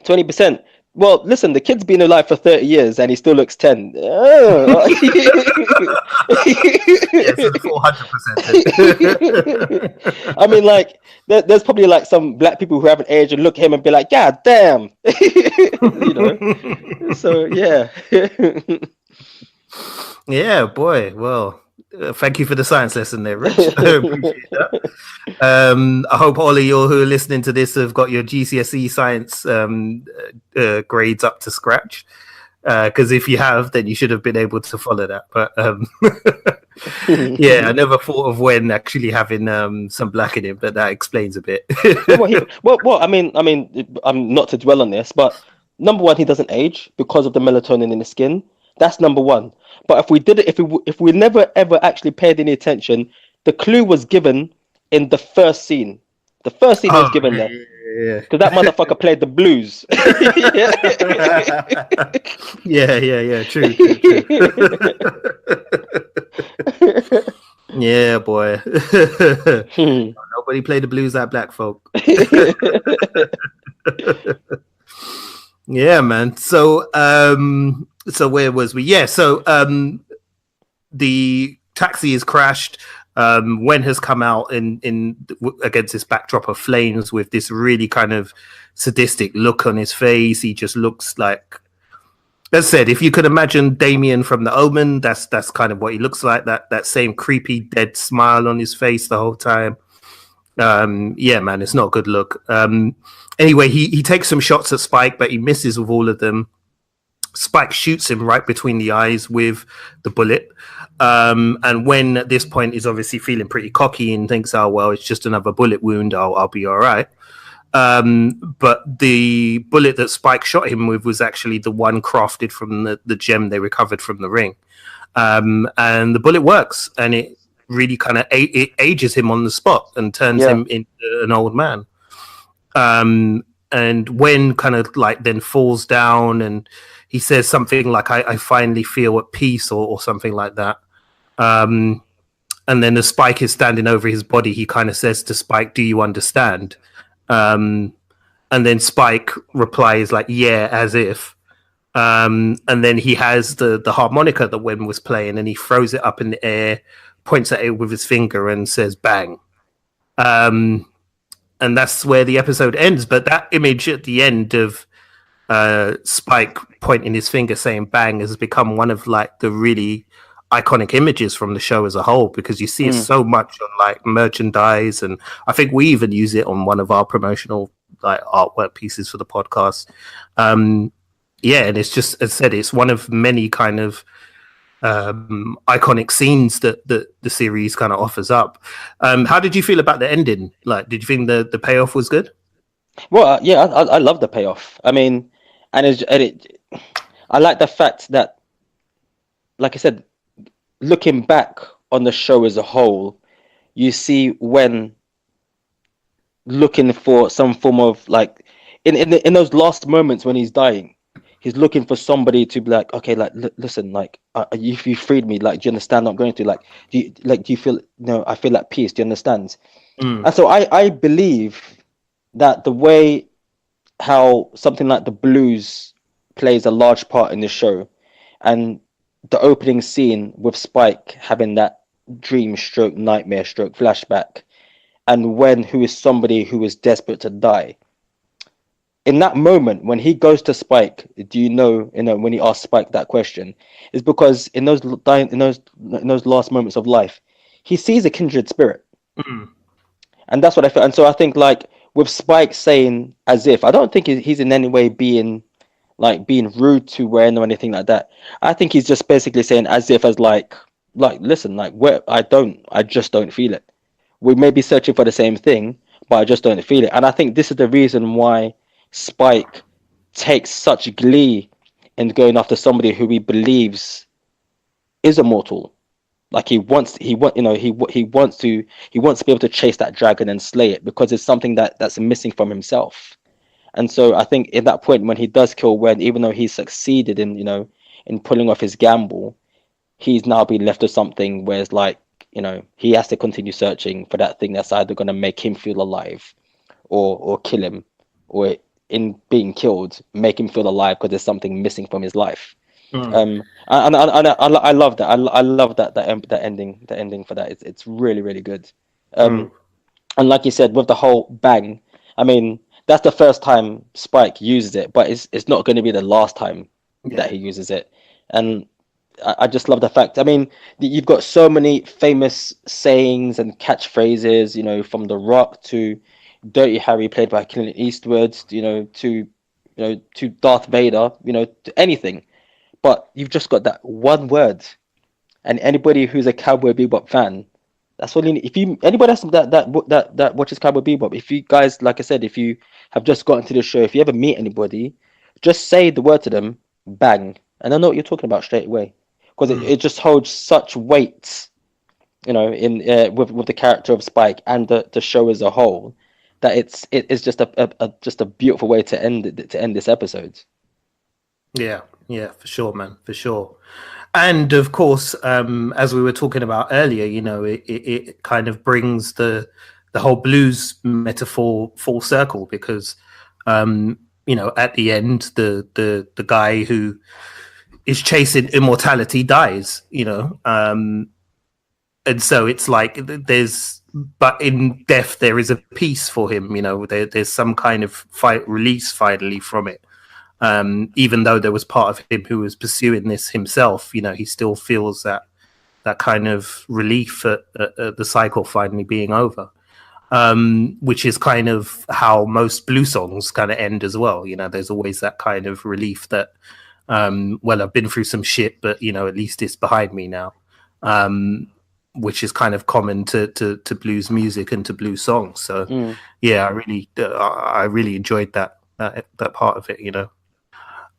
20%. Well, listen, the kid's been alive for 30 years and he still looks 10. Oh. Yes, 400%. I mean, like, there's probably like some black people who haven't aged and look at him and be like, God damn. You know? So, yeah. Yeah, boy. Well, Thank you for the science lesson there, Rich. I appreciate that. I hope all of you who are listening to this have got your GCSE science grades up to scratch. Because if you have, then you should have been able to follow that. But yeah, I never thought of when actually having some black in it, but that explains a bit. well, I mean, I'm not to dwell on this, but number one, he doesn't age because of the melatonin in the skin. That's number one. But if we never ever actually paid any attention, the clue was given in the first scene. The first scene was given there. Because that motherfucker played the blues. yeah. True. Yeah, boy. Nobody played the blues like black folk. Yeah, man. So where was we? Yeah, so the taxi is crashed. Wen has come out in against this backdrop of flames with this really kind of sadistic look on his face. He just looks like, as I said, if you could imagine Damien from The Omen, that's kind of what he looks like. That same creepy dead smile on his face the whole time. Yeah, man, it's not a good look. Anyway, he takes some shots at Spike, but he misses with all of them. Spike shoots him right between the eyes with the bullet. And when at this point is obviously feeling pretty cocky and thinks, oh, well, it's just another bullet wound. I'll be all right. But the bullet that Spike shot him with was actually the one crafted from the gem they recovered from the ring. And the bullet works, and it really kind of it ages him on the spot and turns him into an old man. And Wen kind of like then falls down and he says something like, I finally feel at peace or something like that. And then as Spike is standing over his body, he kind of says to Spike, do you understand? And then Spike replies like, yeah, as if. And then he has the harmonica that Wen was playing and he throws it up in the air, points at it with his finger and says, bang. And that's where the episode ends. But that image at the end of Spike pointing his finger saying bang has become one of like the really iconic images from the show as a whole, because you see it so much on like merchandise, and I think we even use it on one of our promotional like artwork pieces for the podcast. Yeah, and it's just, as I said, it's one of many kind of iconic scenes that the series kind of offers up. How did you feel about the ending? Like, did you think the payoff was good? Well, yeah, I love the payoff. I mean, and I like the fact that, like I said, looking back on the show as a whole, you see when looking for some form of like in those last moments when he's dying, he's looking for somebody to be like, okay, like listen, like if you freed me, like, do you understand what I'm going through? Like, do you feel? No, I feel at peace. Do you understand? And so I believe that the way how something like the blues plays a large part in the show, and the opening scene with Spike having that dream stroke, nightmare stroke, flashback, and Wen, who is somebody who is desperate to die. In that moment, when he goes to Spike, do you know, when he asks Spike that question, is because in those last moments of life, he sees a kindred spirit. And that's what I feel. And so I think, like, with Spike saying as if, I don't think he's in any way being rude to Wen or anything like that. I think he's just basically saying as if, as like listen, like, where I just don't feel it. We may be searching for the same thing, but I just don't feel it. And I think this is the reason why Spike takes such glee in going after somebody who he believes is immortal. Like, he wants to be able to chase that dragon and slay it, because it's something that's missing from himself. And so I think at that point when he does kill Wen, even though he succeeded in pulling off his gamble, he's now been left with something where it's like, he has to continue searching for that thing that's either going to make him feel alive or kill him, or in being killed, make him feel alive because there's something missing from his life. And I love that. I love that ending for that. It's really, really good. And like you said, with the whole bang, I mean, that's the first time Spike uses it, but it's not going to be the last time that he uses it. And I just love the fact. I mean, you've got so many famous sayings and catchphrases. You know, from The Rock to Dirty Harry, played by Clint Eastwood. To Darth Vader. To anything. But you've just got that one word, and anybody who's a Cowboy Bebop fan, that's all you need. If you anybody that watches Cowboy Bebop, if you guys, like I said, if you have just gotten to the show, if you ever meet anybody, just say the word to them, bang, and I know what you're talking about straight away, because it just holds such weight, in with the character of Spike and the show as a whole, that it's just a beautiful way to end this episode. Yeah, for sure, man, for sure. And of course, as we were talking about earlier, it kind of brings the whole blues metaphor full circle because, at the end, the guy who is chasing immortality dies, and so it's like but in death there is a peace for him, there's some kind of release finally from it. Even though there was part of him who was pursuing this himself, he still feels that kind of relief at the cycle finally being over, which is kind of how most blue songs kind of end as well. There's always that kind of relief that, well, I've been through some shit, but at least it's behind me now, which is kind of common to blues music and to blues songs. So yeah, I really enjoyed that part of it.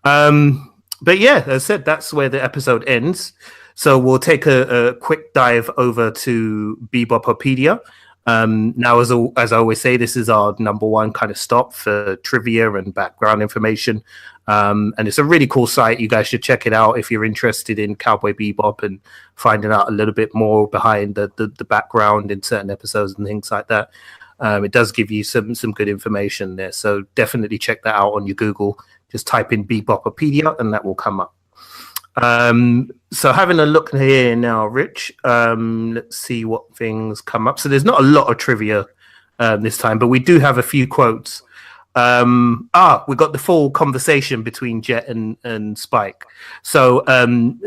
But yeah, as I said, that's where the episode ends. So we'll take a quick dive over to Bebopopedia. Now, as I always say, this is our number one kind of stop for trivia and background information. And it's a really cool site. You guys should check it out if you're interested in Cowboy Bebop and finding out a little bit more behind the background in certain episodes and things like that. It does give you some good information there. So definitely check that out on your Google. Just type in Bebopopedia and that will come up. So having a look here now, Rich, let's see what things come up. So there's not a lot of trivia this time, but we do have a few quotes. We got the full conversation between Jet and Spike. So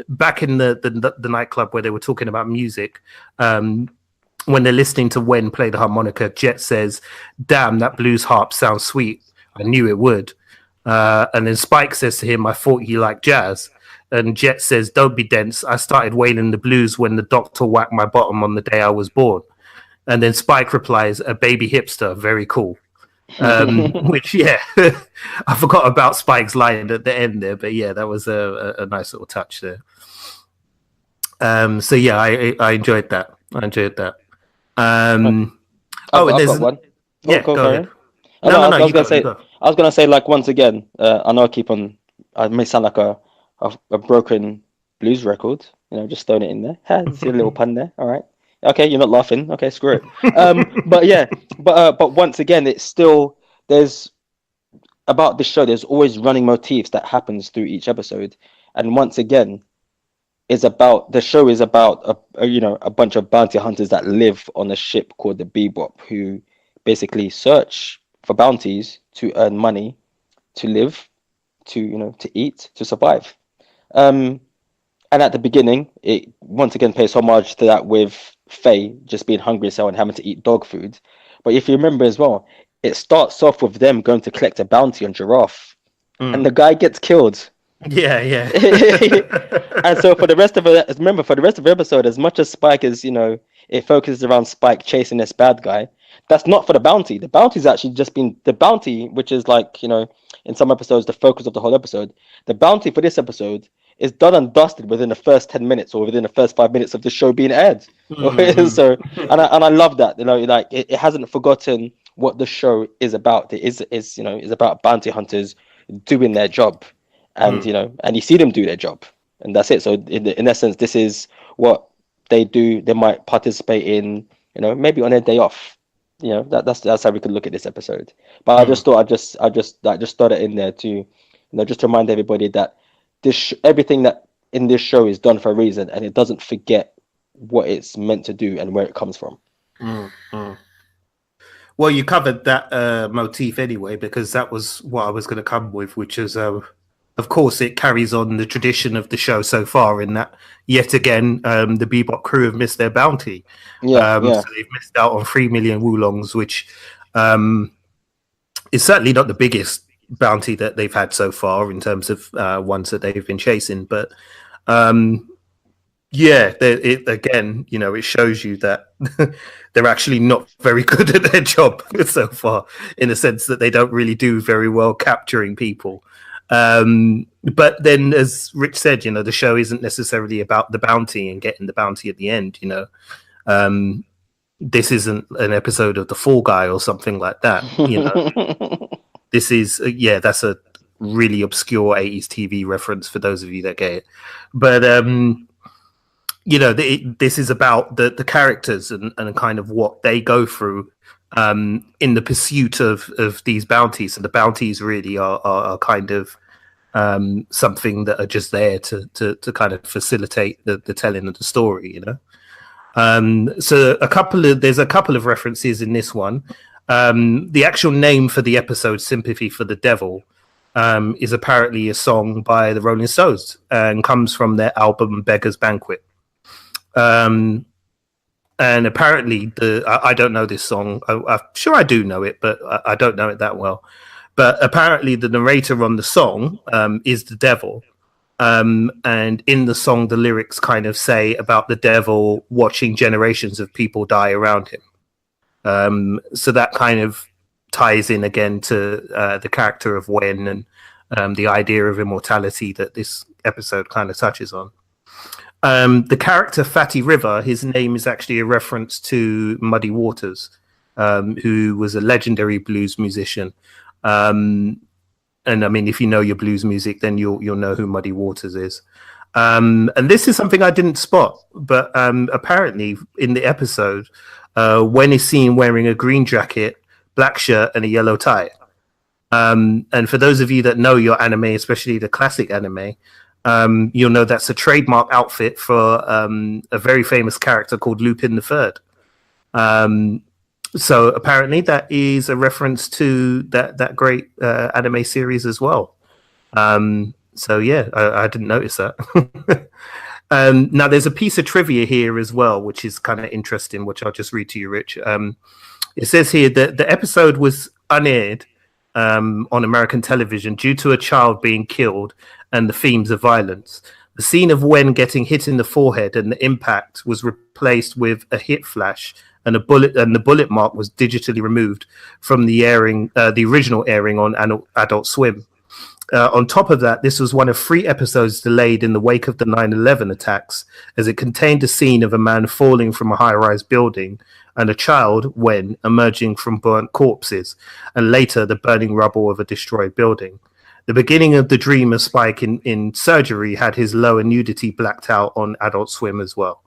back in the nightclub where they were talking about music, when they're listening to Wen play the harmonica, Jet says, "Damn, that blues harp sounds sweet. I knew it would." And then Spike says to him, "I thought you liked jazz." And Jet says, "Don't be dense. I started wailing the blues when the doctor whacked my bottom on the day I was born." And then Spike replies, "A baby hipster, very cool." Which, yeah, I forgot about Spike's line at the end there, but yeah, that was a nice little touch there. So yeah, I enjoyed that. I've And there's got one. Yeah, go ahead. No, I was gonna say, like, once again, I know I may sound like a broken blues record, just throwing it in there. See a little pun there. All right. Okay, you're not laughing. Okay, screw it. But yeah, but once again, it's still, there's about this show. There's always running motifs that happens through each episode, and once again, the show is about a bunch of bounty hunters that live on a ship called the Bebop, who basically search for bounties to earn money, to live, to eat, to survive. And at the beginning, it once again pays homage to that with Faye just being hungry as hell and having to eat dog food. But if you remember as well, it starts off with them going to collect a bounty on Giraffe, and the guy gets killed. Yeah. And so for the rest of the episode, as much as Spike is, it focuses around Spike chasing this bad guy, that's not for the bounty. The bounty's actually just been the bounty, which is like, in some episodes, the focus of the whole episode. The bounty for this episode is done and dusted within the first 10 minutes or within the first 5 minutes of the show being aired. So, and I love that, like it hasn't forgotten what the show is about. It is about bounty hunters doing their job, and and you see them do their job, and that's it. So in essence, this is what they do. They might participate in, maybe on their day off. That's how we could look at this episode. But I just thought I just throw it in there to, just to remind everybody that everything that in this show is done for a reason, and it doesn't forget what it's meant to do and where it comes from. Well, you covered that motif anyway, because that was what I was going to come with, which is of course, it carries on the tradition of the show so far in that, yet again, the Bebop crew have missed their bounty. Yeah, yeah. So they've missed out on 3 million Wulongs, which is certainly not the biggest bounty that they've had so far in terms of ones that they've been chasing. But yeah, again, it shows you that they're actually not very good at their job so far, in the sense that they don't really do very well capturing people. But then, as Rich said, the show isn't necessarily about the bounty and getting the bounty at the end. This isn't an episode of The Fall Guy or something like that. This is that's a really obscure 80s TV reference for those of you that get it. But this is about the characters and kind of what they go through in the pursuit of these bounties. And the bounties really are kind of something that are just there to kind of facilitate the telling of the story, So there's a couple of references in this one. The actual name for the episode, Sympathy for the Devil, is apparently a song by the Rolling Stones and comes from their album Beggar's Banquet. And apparently I don't know this song. I'm sure I do know it, but I don't know it that well. But apparently the narrator on the song is the devil. And in the song, the lyrics kind of say about the devil watching generations of people die around him. So that kind of ties in again to the character of Wen and the idea of immortality that this episode kind of touches on. The character Fatty River, his name is actually a reference to Muddy Waters, who was a legendary blues musician. And I mean, if you know your blues music, then you'll know who Muddy Waters is. And this is something I didn't spot, but apparently in the episode, Wen is seen wearing a green jacket, black shirt, and a yellow tie. And for those of you that know your anime, especially the classic anime, you'll know that's a trademark outfit for a very famous character called Lupin the Third. So apparently that is a reference to that great anime series as well. So yeah, I didn't notice that. Now there's a piece of trivia here as well, which is kind of interesting, which I'll just read to you, Rich. It says here that the episode was unaired on American television due to a child being killed and the themes of violence. The scene of Wen getting hit in the forehead and the impact was replaced with a hit flash, and the bullet mark was digitally removed from the original airing on Adult Swim. On top of that, this was one of 3 episodes delayed in the wake of the 9/11 attacks, as it contained a scene of a man falling from a high-rise building and a child, Wen, emerging from burnt corpses, and later the burning rubble of a destroyed building. The beginning of the dream of Spike in surgery had his lower nudity blacked out on Adult Swim as well.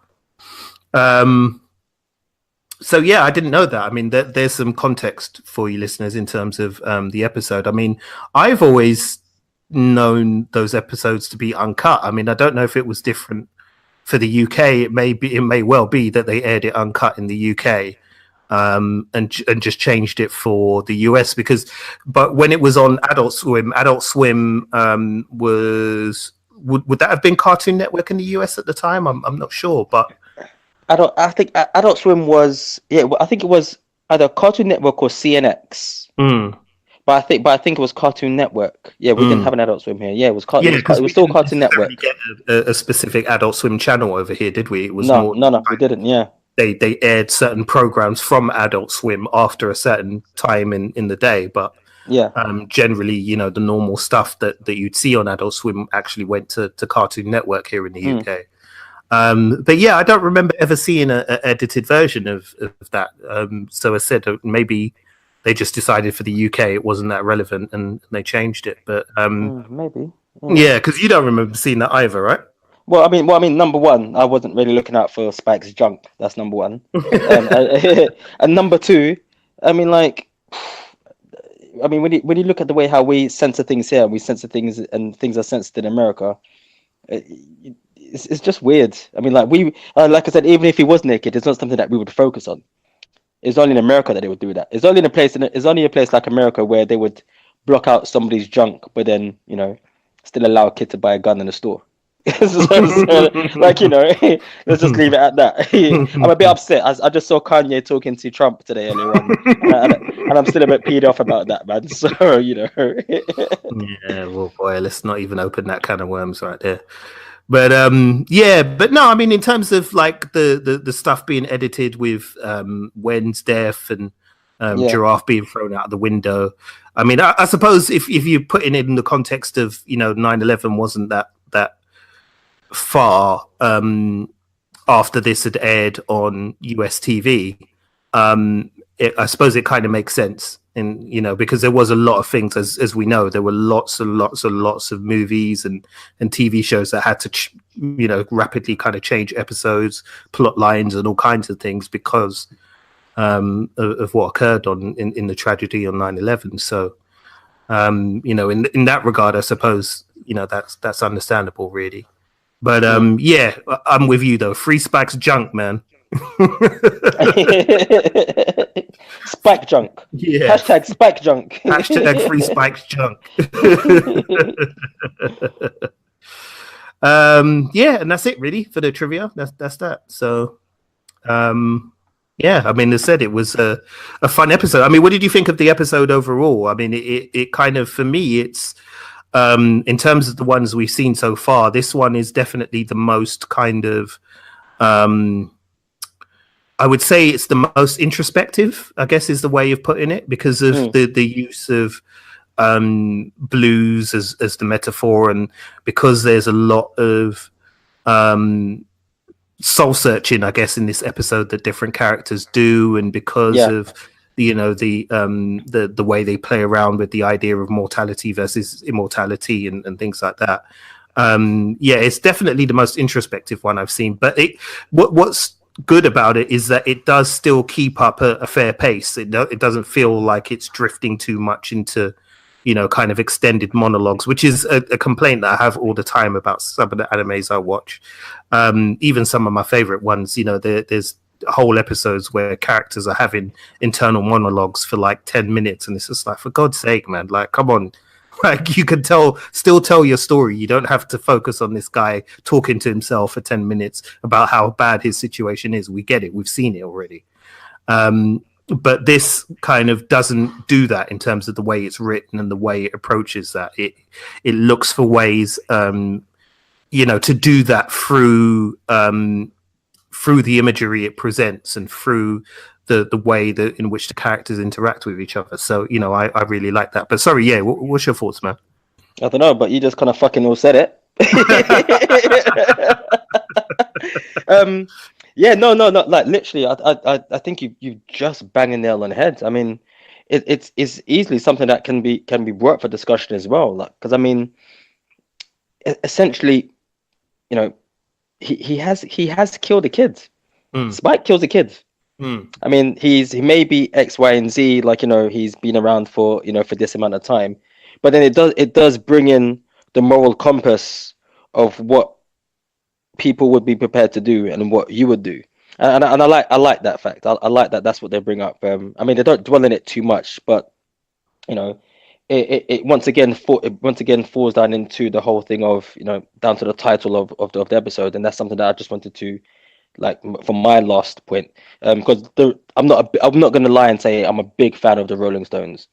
So yeah, I didn't know that. I mean, there's some context for you listeners in terms of the episode. I mean, I've always known those episodes to be uncut. I mean, I don't know if it was different for the UK. It may well be that they aired it uncut in the UK. And just changed it for the US but when it was on Adult Swim would that have been Cartoon Network in the US at the time? I'm not sure, but I think Adult Swim was I think it was either Cartoon Network or CNX. But I think it was Cartoon Network. Yeah, we didn't have an Adult Swim here. Yeah, it was it was still Cartoon Network. Get a specific Adult Swim channel over here, did we? It was no, we didn't. Yeah. They aired certain programs from Adult Swim after a certain time in the day, but generally, the normal stuff that you'd see on Adult Swim actually went to Cartoon Network here in the UK. But yeah, I don't remember ever seeing an edited version of that. So I said maybe they just decided for the UK it wasn't that relevant and they changed it. But maybe. Yeah, because you don't remember seeing that either, right? Well, I mean, number one, I wasn't really looking out for Spike's junk. That's number one. And number two, I mean, when you look at the way how we censor things here, we censor things and things are censored in America. It's just weird. I mean, like I said, even if he was naked, it's not something that we would focus on. It's only in America that they would do that. It's only a place like America where they would block out somebody's junk, but then still allow a kid to buy a gun in a store. Like, let's just leave it at that. I'm a bit upset. I just saw Kanye talking to Trump today earlier on, and I'm still a bit peed off about that, man. So Yeah, well, boy, let's not even open that can of worms right there. But yeah, but no, I mean, in terms of like the stuff being edited with Wen's death and yeah, Giraffe being thrown out of the window, I mean, I suppose if you put it in the context of 9/11 wasn't that far after this had aired on US TV, I suppose it kind of makes sense. And because there was a lot of things, as we know, there were lots and lots and lots of movies and TV shows that had to rapidly kind of change episodes, plot lines, and all kinds of things because of what occurred in the tragedy on 9/11. So in that regard, I suppose that's understandable, really. But yeah, I'm with you though. Free Spike's junk, man. Spike junk. Yeah. Hashtag Spike junk. Hashtag Free Spike's junk. Yeah, and that's it really for the trivia. That's that. So yeah, I mean, as I said, it was a fun episode. I mean, what did you think of the episode overall? I mean, it kind of, for me, it's in terms of the ones we've seen so far, this one is definitely the most kind of I would say it's the most introspective, I guess is the way of putting it, because of the use of blues as the metaphor, and because there's a lot of soul searching, I guess, in this episode that different characters do, and because of the way they play around with the idea of mortality versus immortality and things like that. Yeah, it's definitely the most introspective one I've seen. But what's good about it is that it does still keep up a fair pace. It doesn't feel like it's drifting too much into kind of extended monologues, which is a complaint that I have all the time about some of the animes I watch. Even some of my favorite ones, there's whole episodes where characters are having internal monologues for like 10 minutes, and it's just like, for God's sake, man, like, come on. Like, you can still tell your story. You don't have to focus on this guy talking to himself for 10 minutes about how bad his situation is. We get it. We've seen it already. But this kind of doesn't do that in terms of the way it's written and the way it approaches that. It looks for ways, to do that through the imagery it presents and through the way in which the characters interact with each other. So, I really like that. But sorry, yeah, what's your thoughts, man? I don't know, but you just kind of fucking all said it. Yeah, no, like literally, I think you just bang a nail on the head. I mean, it's easily something that can be brought for discussion as well. Like, because I mean, essentially, he has killed a kid. Spike kills a kid. I mean, he may be X, Y, and Z, like, he's been around for for this amount of time, but then it does bring in the moral compass of what people would be prepared to do and what you would do, and I like that fact. I like that that's what they bring up. I mean, they don't dwell in it too much, but it once again falls down into the whole thing of down to the title of the episode, and that's something that I just wanted to, like, for my last point, because I'm not going to lie and say I'm a big fan of the Rolling Stones.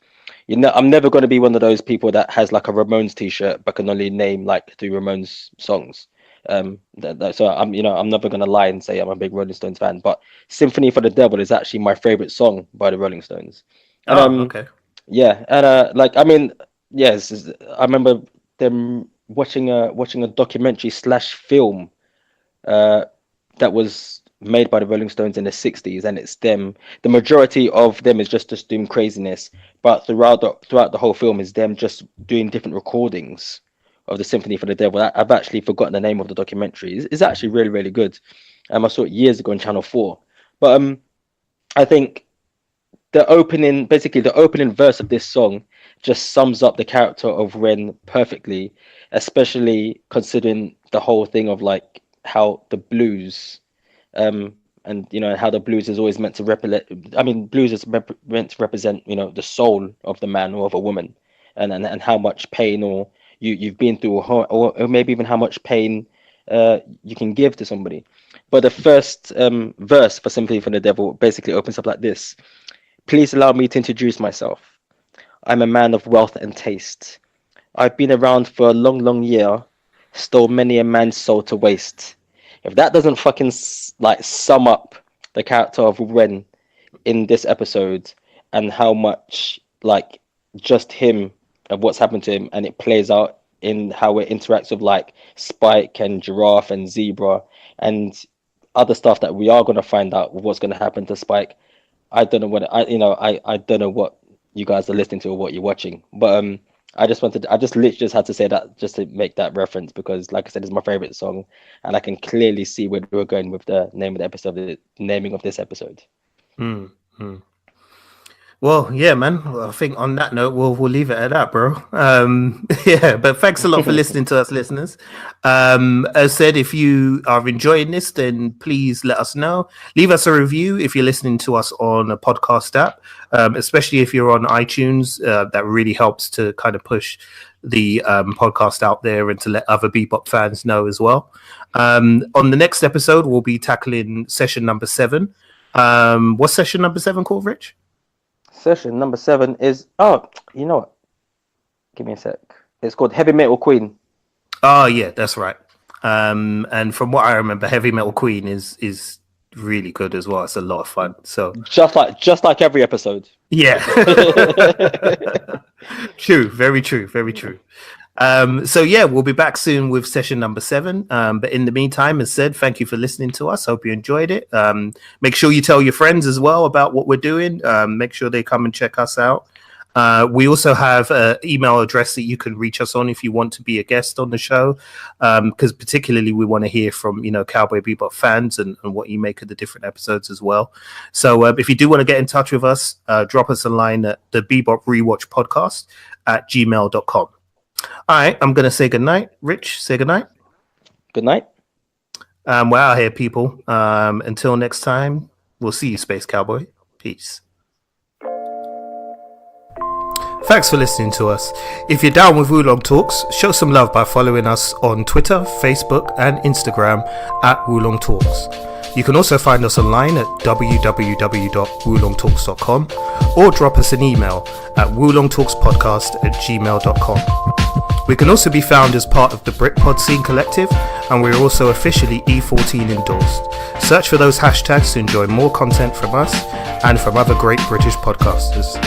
I'm never going to be one of those people that has like a Ramones t-shirt but can only name like 3 Ramones songs. So I'm never going to lie and say I'm a big Rolling Stones fan. But Sympathy for the Devil is actually my favorite song by the Rolling Stones. And, Okay. Yeah, and like, I mean, yes, I remember them watching a documentary / film that was made by the Rolling Stones in the 60s, and it's them. The majority of them is just doing craziness, but throughout the whole film is them just doing different recordings of the Symphony for the Devil. I've actually forgotten the name of the documentary. It's actually really, really good. I saw it years ago on Channel 4. But I think the opening verse of this song just sums up the character of Ren perfectly, especially considering the whole thing of like how the blues, and how the blues is always meant to represent. I mean, blues is meant to represent the soul of the man or of a woman, and how much pain or you've been through, or maybe even how much pain you can give to somebody. But the first verse for Sympathy for the Devil basically opens up like this. Please allow me to introduce myself. I'm a man of wealth and taste. I've been around for a long, long year, stole many a man's soul to waste. If that doesn't fucking like sum up the character of Ren in this episode and how much like just him of what's happened to him, and it plays out in how it interacts with like Spike and Giraffe and Zebra and other stuff that we are going to find out with what's going to happen to Spike. I don't know what I don't know what you guys are listening to or what you're watching, but I literally just had to say that just to make that reference, because like I said, it's my favorite song, and I can clearly see where we're going with the name of the episode, the naming of this episode. Well, yeah, man. Well, I think on that note, we'll leave it at that, bro. Yeah, but thanks a lot for listening to us, listeners. As said, if you are enjoying this, then please let us know. Leave us a review if you're listening to us on a podcast app, especially if you're on iTunes. That really helps to kind of push the podcast out there and to let other Bebop fans know as well. On the next episode, we'll be tackling session number 7. What's session number 7 called, Rich? Session number 7 is you know what? Give me a sec. It's called Heavy Metal Queen. Oh yeah, that's right. And from what I remember, Heavy Metal Queen is really good as well. It's a lot of fun. So just like every episode. Yeah. True. Very true. Very true. So yeah, we'll be back soon with session number 7. But in the meantime, as said, thank you for listening to us. Hope you enjoyed it. Make sure you tell your friends as well about what we're doing. Make sure they come and check us out. We also have an email address that you can reach us on if you want to be a guest on the show, because particularly we want to hear from Cowboy Bebop fans and what you make of the different episodes as well. So if you do want to get in touch with us, drop us a line at thebeboprewatchpodcast@gmail.com. All right, I'm going to say goodnight. Rich, say goodnight. Good night. We're out here, people. Until next time, we'll see you, Space Cowboy. Peace. Thanks for listening to us. If you're down with Wulong Talks, show some love by following us on Twitter, Facebook, and Instagram at Wulong Talks. You can also find us online at www.wulongtalks.com or drop us an email at wulongtalkspodcast@gmail.com. We can also be found as part of the Britpod Scene Collective, and we're also officially E14 endorsed. Search for those hashtags to enjoy more content from us and from other great British podcasters.